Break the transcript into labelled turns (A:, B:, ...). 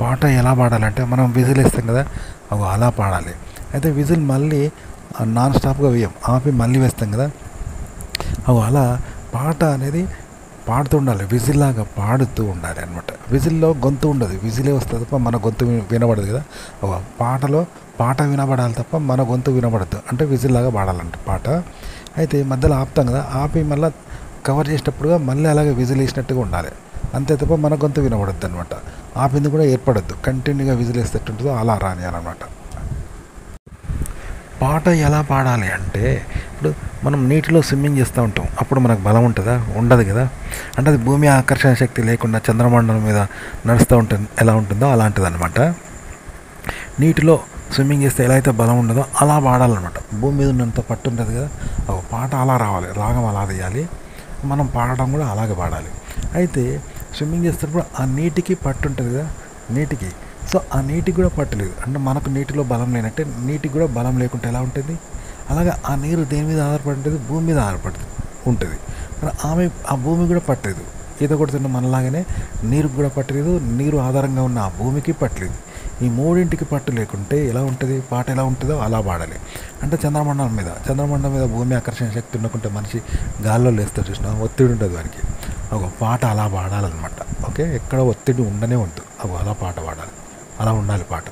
A: పాట ఎలా పాడాలంటే మనం విజిల్ వేస్తాం కదా, అవి అలా పాడాలి. అయితే విజిల్ మళ్ళీ నాన్ స్టాప్గా వేయం, ఆపి మళ్ళీ వేస్తాం కదా, అవి అలా పాట అనేది పాడుతూ ఉండాలి, విజిల్ లాగా పాడుతూ ఉండాలి అనమాట. విజిల్లో గొంతు ఉండదు, విజిలే వస్తుంది తప్ప మన గొంతు వినబడదు కదా. పాటలో పాట వినబడాలి తప్ప మన గొంతు వినబడద్దు, అంటే విజిల్ లాగా పాడాలంట పాట. అయితే మధ్యలో ఆపుతాం కదా, ఆపి మళ్ళీ కవర్ చేసేటప్పుడుగా మళ్ళీ అలాగే విజిల్ వేసినట్టుగా ఉండాలి, అంతే తప్ప మన గొంతు వినబడద్దు అనమాట. ఆపింది కూడా ఏర్పడద్దు, కంటిన్యూగా విజిల్ వేసేటట్టుంటుందో అలా రానియాలన్నమాట. పాట ఎలా పాడాలి అంటే, ఇప్పుడు మనం నీటిలో స్విమ్మింగ్ చేస్తూ ఉంటాం, అప్పుడు మనకు బలం ఉంటుందా? ఉండదు కదా. అంటే అది భూమి ఆకర్షణ శక్తి లేకుండా చంద్రమండలం మీద నడుస్తూ ఉంటుంది, ఎలా ఉంటుందో అలాంటిది అనమాట. నీటిలో స్విమ్మింగ్ చేస్తే ఎలా అయితే బలం ఉండదో అలా పాడాలన్నమాట. భూమి మీద ఉన్నంత పట్టు ఉంటుంది కదా, పాట అలా రావాలి, రాగం అలా తీయాలి, మనం పాడడం కూడా అలాగే పాడాలి. అయితే స్విమ్మింగ్ చేసేటప్పుడు ఆ నీటికి పట్టు ఉంటుంది కదా, నీటికి, సో ఆ నీటికి కూడా పట్టలేదు, అంటే మనకు నీటిలో బలం లేనట్టే నీటికి కూడా బలం లేకుంటే ఎలా ఉంటుంది. అలాగే ఆ నీరు దేని మీద ఆధారపడి ఉంటుంది? భూమి మీద ఆధారపడి ఉంటుంది. మరి ఆ భూమి కూడా పట్టలేదు, ఈత కొడుతున్న మనలాగానే నీరుకు కూడా పట్టలేదు, నీరు ఆధారంగా ఉన్న ఆ భూమికి పట్టలేదు. ఈ మూడింటికి పట్టు లేకుంటే ఎలా ఉంటుంది పాట? ఎలా ఉంటుందో అలా పాడాలి. అంటే చంద్రమండలం మీద భూమి ఆకర్షణ శక్తి ఉండకుంటే మనిషి గాల్లో లేస్తే చూసినా ఒత్తిడి ఉంటుంది వారికి, ఒక పాట అలా పాడాలన్నమాట. ఓకే, ఎక్కడ ఒత్తిడి ఉండనే ఉంటుంది, అలా పాట పాడాలి, అలా ఉండాలి పాట.